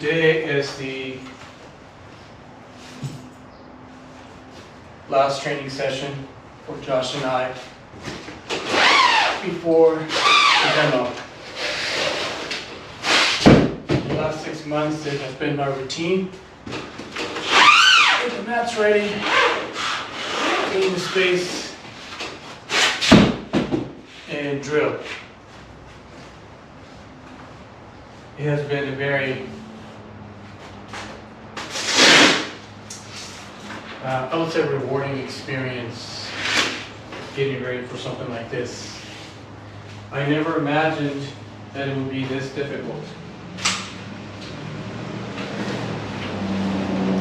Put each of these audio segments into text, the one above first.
Today is the last training session for Josh and I before the demo. The last 6 months it has been my routine. Get the mats ready, clean the space, and drill. It has been a very I would say rewarding experience getting ready for something like this. I never imagined that it would be this difficult.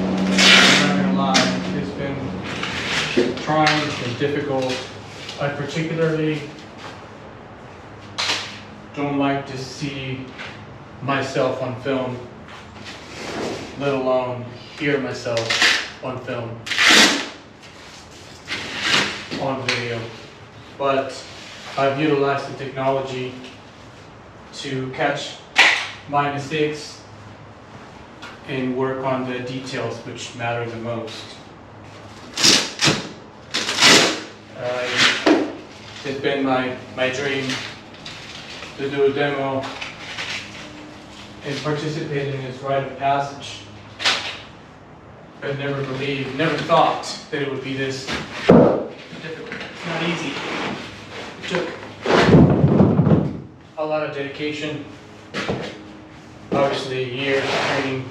I'm not gonna lie, it's been trying, it's been difficult. I particularly don't like to see myself on film, let alone hear myself on film, on video, but I've utilized the technology to catch my mistakes and work on the details which matter the most. It's been my dream to do a demo and participate in this rite of passage. I never thought that it would be this difficult. It's not easy. It took a lot of dedication, obviously a year of training,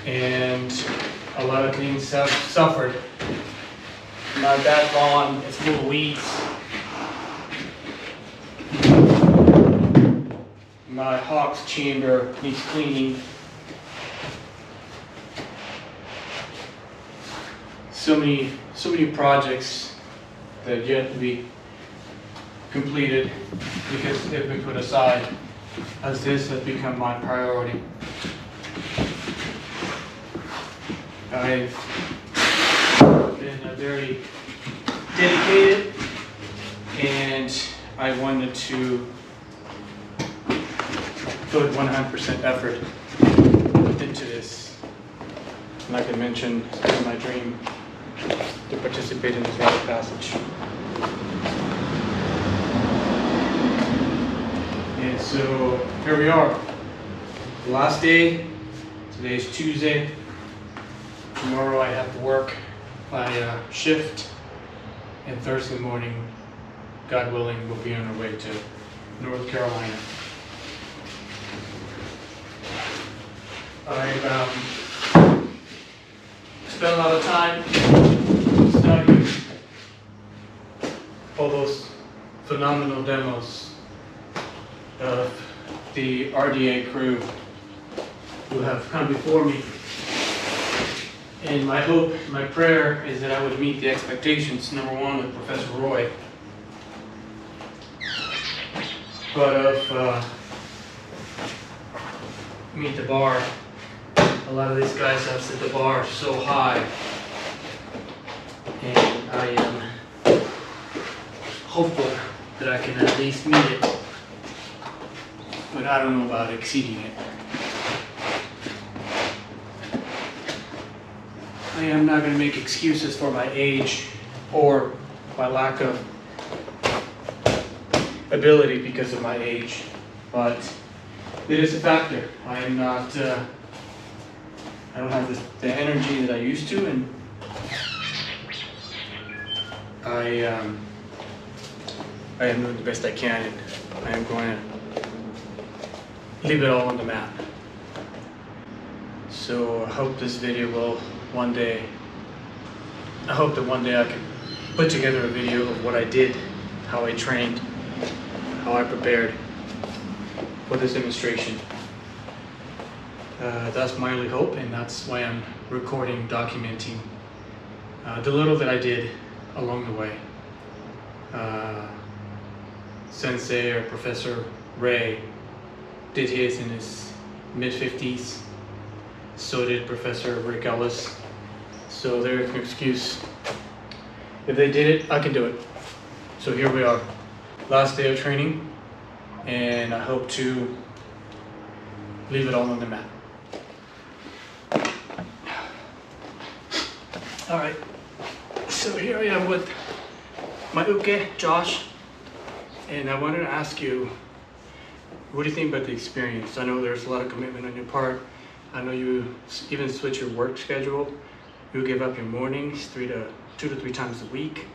and a lot of things have suffered. My back lawn is full of weeds. My Hawk's chamber needs cleaning. So many projects that yet to be completed because they've been put aside, as this has become my priority. I've been very dedicated, and I wanted to put 100% effort into this. Like I mentioned, it's been my dream to participate in this rite of passage. And so here we are. Last day. Today is Tuesday. Tomorrow I have to work my shift, and Thursday morning, God willing, we'll be on our way to North Carolina. I've spent a lot of time studying all those phenomenal demos of the RDA crew who have come before me. And my hope, my prayer is that I would meet the expectations, number one, with Professor Roy, but of meet the bar. A lot of these guys have set the bar so high, and I am hopeful that I can at least meet it, but I don't know about exceeding it. I am not going to make excuses for my age or my lack of ability because of my age, but it is a factor. I am not, I don't have the energy that I used to, and I am doing the best I can, and I am going to leave it all on the map. So I hope this video will one day, I hope that one day I can put together a video of what I did, how I trained, how I prepared for this demonstration. That's my only hope, and that's why I'm recording, documenting the little that I did along the way. Sensei or Professor Ray did his in his mid-50s. So did Professor Rick Ellis. So there's an excuse. If they did it, I can do it. So here we are. Last day of training, and I hope to leave it all on the mat. All right, so here I am with my Uke Josh, and I wanted to ask you, what do you think about the experience? I know there's a lot of commitment on your part. I know you even switch your work schedule. You give up your mornings 2 to 3 times a week.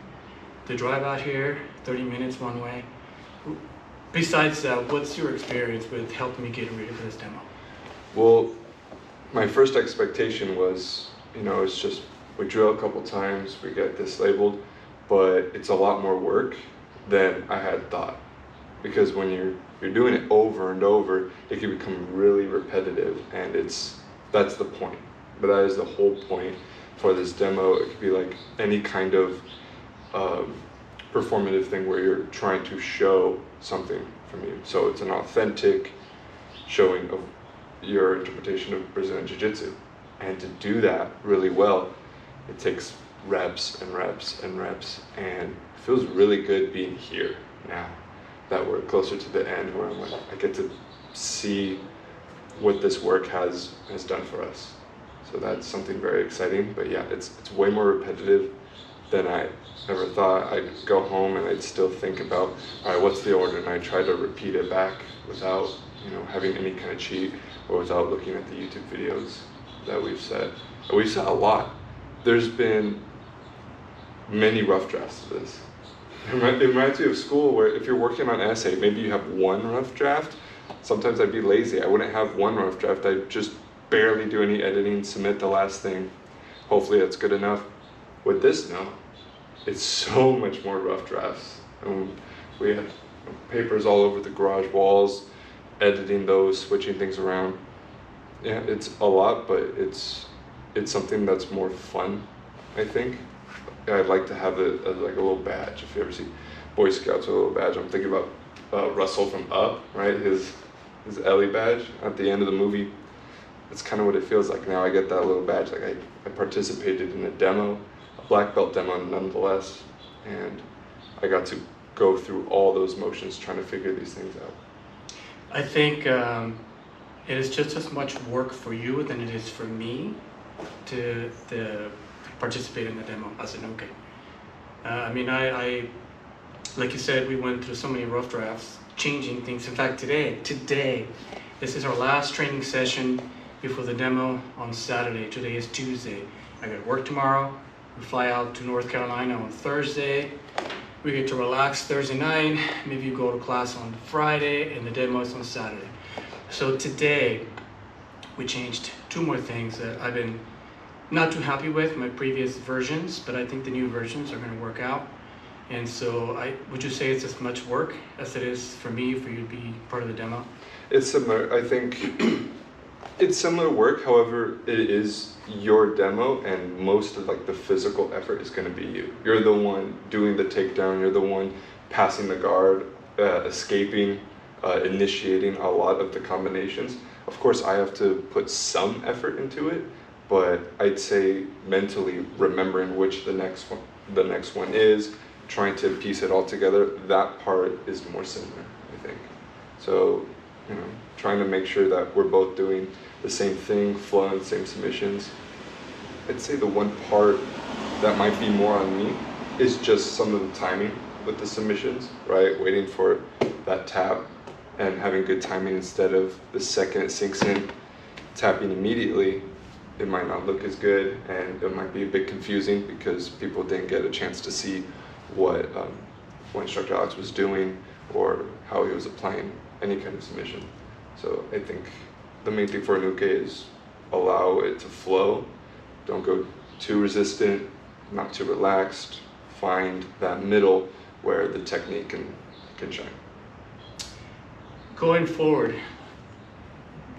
The drive out here, 30 minutes one way. Besides that, what's your experience with helping me get ready for this demo? Well, my first expectation was, it's just, we drill a couple times, we get this labeled, but it's a lot more work than I had thought. Because when you're doing it over and over, it can become really repetitive, and that's the point. But that is the whole point for this demo. It could be like any kind of performative thing where you're trying to show something from you. So it's an authentic showing of your interpretation of Brazilian Jiu-Jitsu. And to do that really well, it takes reps and reps and reps, and it feels really good being here now that we're closer to the end, where I get to see what this work has done for us. So that's something very exciting. But yeah, it's way more repetitive than I ever thought. I'd go home and I'd still think about, all right, what's the order? And I try to repeat it back without having any kind of cheat, or without looking at the YouTube videos that we've set. And we've set a lot. There's been many rough drafts of this. It reminds me of school, where if you're working on an essay, maybe you have one rough draft. Sometimes I'd be lazy. I wouldn't have one rough draft. I'd just barely do any editing, submit the last thing. Hopefully that's good enough. With this, no. It's so much more rough drafts. We had papers all over the garage walls, editing those, switching things around. Yeah, it's a lot, but it's something that's more fun, I think. I'd like to have it as like a little badge. If you ever see Boy Scouts with a little badge, I'm thinking about Russell from Up, right? His Ellie badge at the end of the movie. That's kind of what it feels like now. I get that little badge. Like I participated in a demo, a black belt demo nonetheless, and I got to go through all those motions trying to figure these things out. I think it is just as much work for you than it is for me to participate in the demo as an Uke. I mean, I like you said, we went through so many rough drafts, changing things. In fact, today, this is our last training session before the demo on Saturday. Today is Tuesday. I got work tomorrow. We fly out to North Carolina on Thursday. We get to relax Thursday night. Maybe you go to class on Friday, and the demo is on Saturday. So today, we changed 2 more things that I've been not too happy with my previous versions, but I think the new versions are going to work out. And so would you say it's as much work as it is for me, for you to be part of the demo? It's similar. I think it's similar work. However, it is your demo, and most of like the physical effort is going to be you. You're the one doing the takedown. You're the one passing the guard, escaping, initiating a lot of the combinations. Of course, I have to put some effort into it, but I'd say mentally remembering which the next one is, trying to piece it all together, that part is more similar, I think. So, trying to make sure that we're both doing the same thing, flowing the same submissions. I'd say the one part that might be more on me is just some of the timing with the submissions, right? Waiting for that tap and having good timing instead of the second it sinks in, tapping immediately. It might not look as good, and it might be a bit confusing because people didn't get a chance to see what instructor Alex was doing or how he was applying any kind of submission. So I think the main thing for an Uke is allow it to flow. Don't go too resistant, not too relaxed. Find that middle where the technique can shine. Going forward,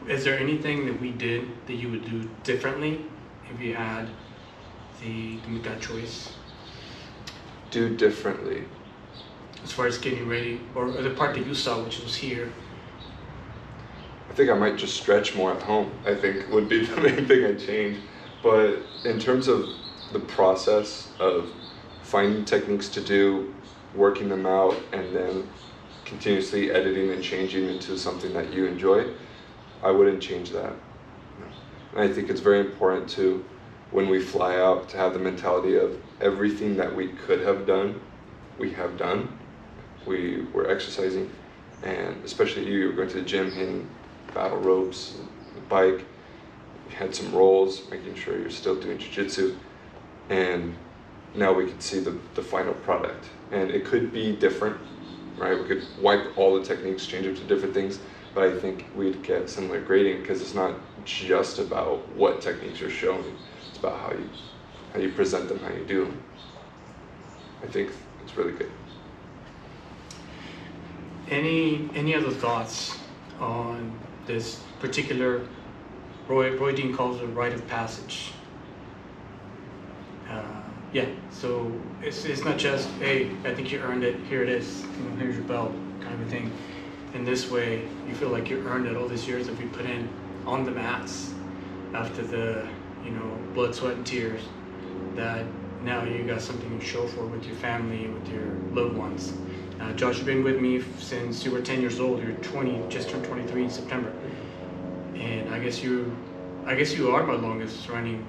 is there anything that we did that you would do differently if you had to make that choice? Do differently? As far as getting ready, or the part that you saw, which was here? I think I might just stretch more at home, I think would be the main thing I'd change. But in terms of the process of finding techniques to do, working them out, and then continuously editing and changing into something that you enjoy, I wouldn't change that. And I think it's very important to, when we fly out, to have the mentality of everything that we could have done, we have done. We were exercising, and especially you were going to the gym, hitting battle ropes, the bike, you had some rolls, making sure you're still doing jiu-jitsu, and now we can see the final product. And it could be different, right? We could wipe all the techniques, change them to different things, but I think we'd get similar grading because it's not just about what techniques you're showing, it's about how you present them, how you do them. I think it's really good. Any other thoughts on this particular, Roy Dean calls it a rite of passage? Yeah, so it's not just, hey, I think you earned it, here it is, here's your belt, kind of a thing. In this way, you feel like you earned it, all these years that we put in on the mats after the, blood, sweat, and tears, that now you got something to show for with your family, with your loved ones. Josh, you've been with me since you were 10 years old. You're 20, just turned 23 in September. And I guess you are my longest running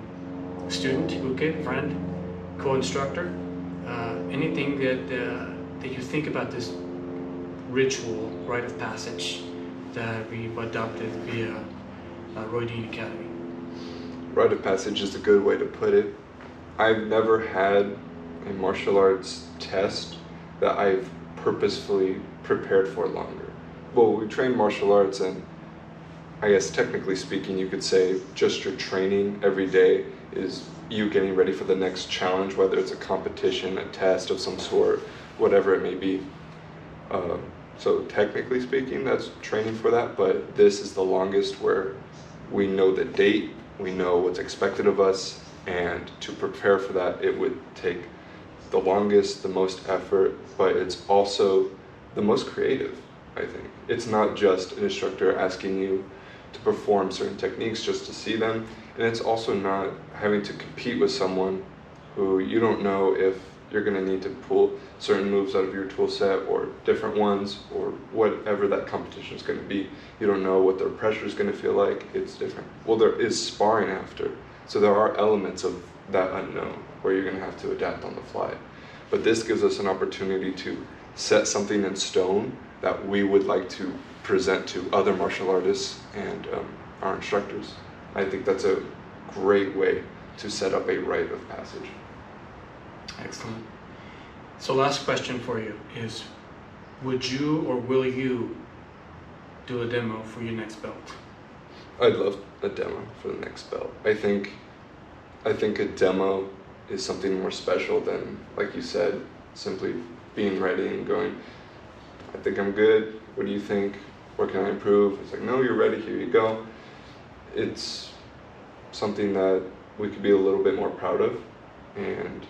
student, Uke, friend, co-instructor. Anything that you think about this ritual, rite of passage that we've adopted via Roy Dean Academy? Rite of passage is a good way to put it. I've never had a martial arts test that I've purposefully prepared for longer. Well, we train martial arts, and I guess technically speaking, you could say just your training every day is you getting ready for the next challenge, whether it's a competition, a test of some sort, whatever it may be. So technically speaking, that's training for that, but this is the longest where we know the date, we know what's expected of us, and to prepare for that, it would take the longest, the most effort, but it's also the most creative, I think. It's not just an instructor asking you to perform certain techniques just to see them, and it's also not having to compete with someone who you don't know if you're going to need to pull certain moves out of your tool set or different ones or whatever that competition is going to be. You don't know what their pressure is going to feel like. It's different. Well, there is sparring after, so there are elements of that unknown where you're going to have to adapt on the fly. But this gives us an opportunity to set something in stone that we would like to present to other martial artists and our instructors. I think that's a great way to set up a rite of passage. Excellent. So last question for you is, would you or will you do a demo for your next belt? I'd love a demo for the next belt. I think a demo is something more special than, like you said, simply being ready and going, I think I'm good, what do you think? Where can I improve? It's like, no, you're ready, here you go. It's something that we could be a little bit more proud of, and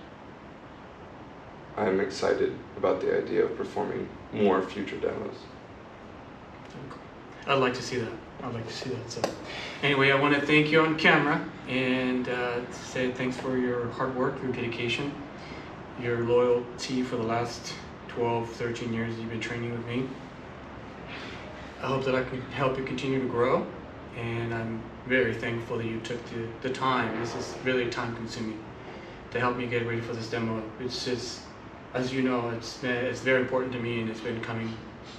I'm excited about the idea of performing more future demos. I'd like to see that. So anyway, I want to thank you on camera and say thanks for your hard work, your dedication, your loyalty for the last 12, 13 years you've been training with me. I hope that I can help you continue to grow, and I'm very thankful that you took the time. This is really time consuming to help me get ready for this demo. It's just, as you know, it's very important to me, and it's been coming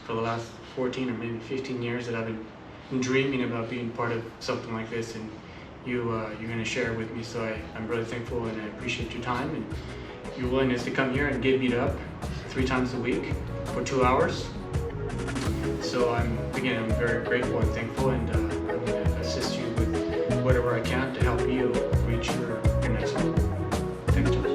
for the last 14 or maybe 15 years that I've been dreaming about being part of something like this, and you're going to share it with me. So I'm really thankful, and I appreciate your time and your willingness to come here and get beat up 3 times a week for 2 hours. So I'm very grateful and thankful, and I'm going to assist you with whatever I can to help you reach your next goal. Thanks, Josh.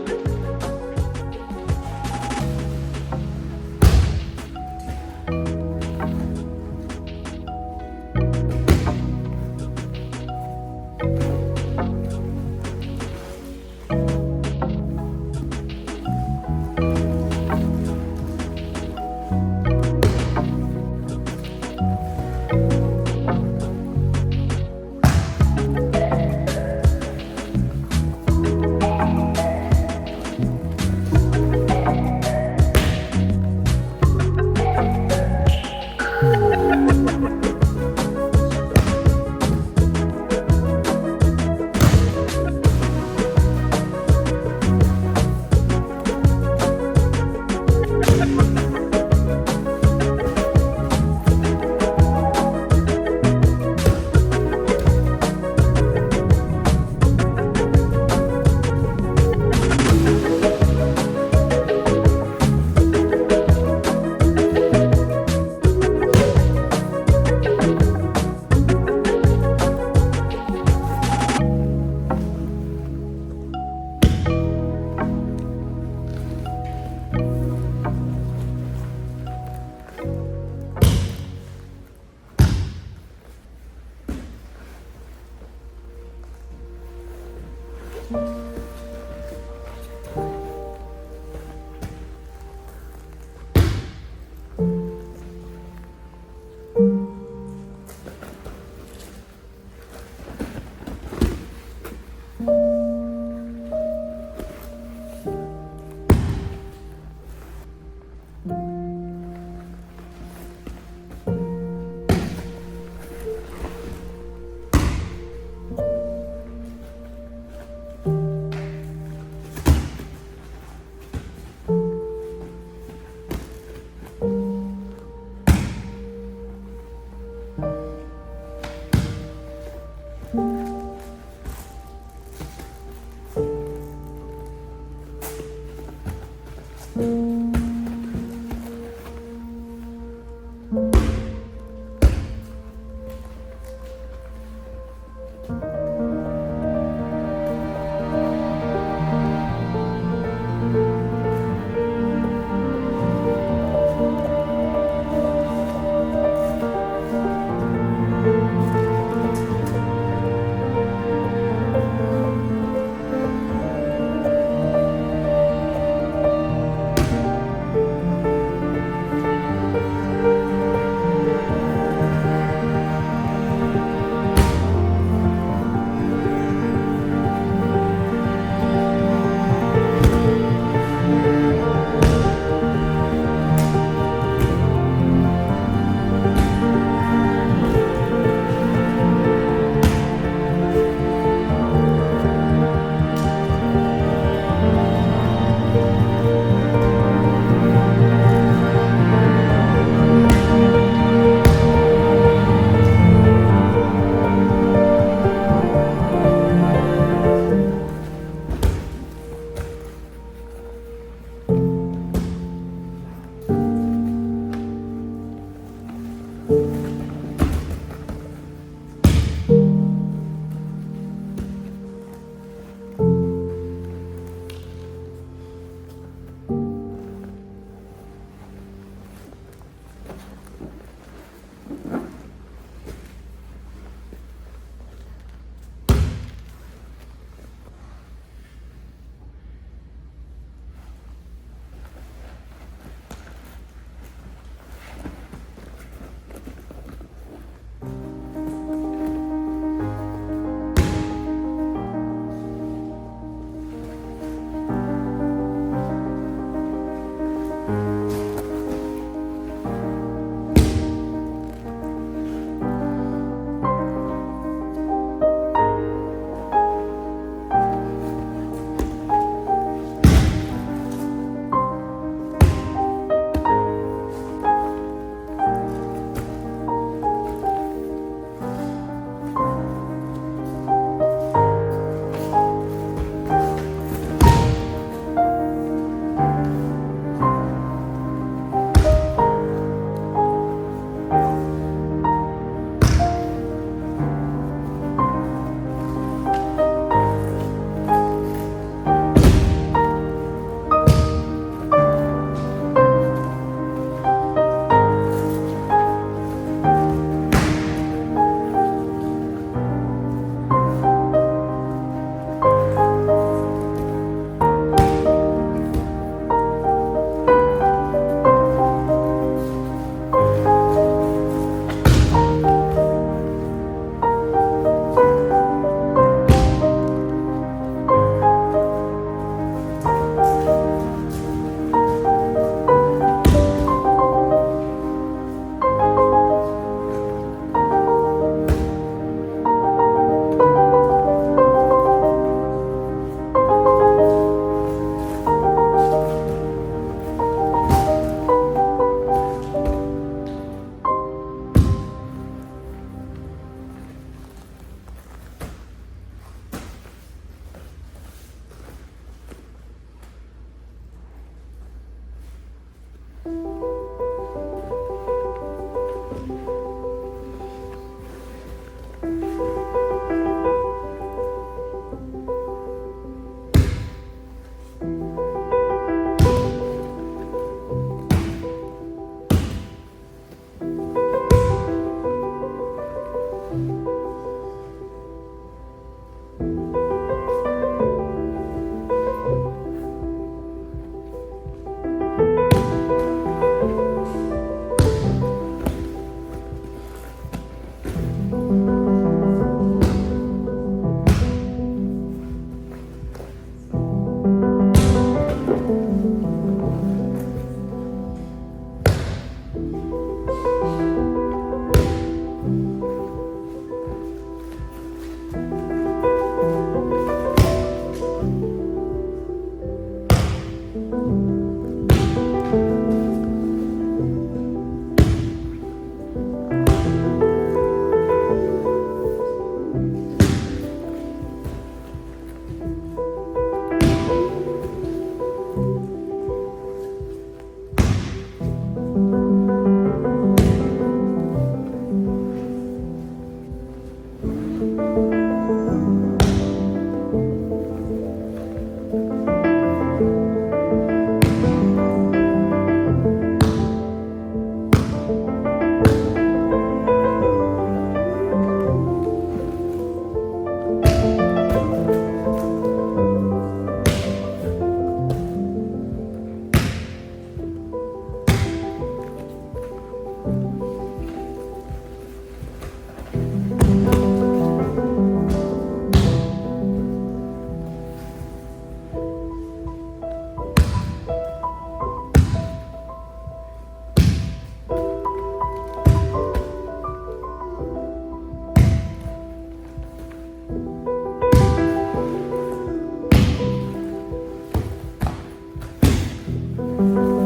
you.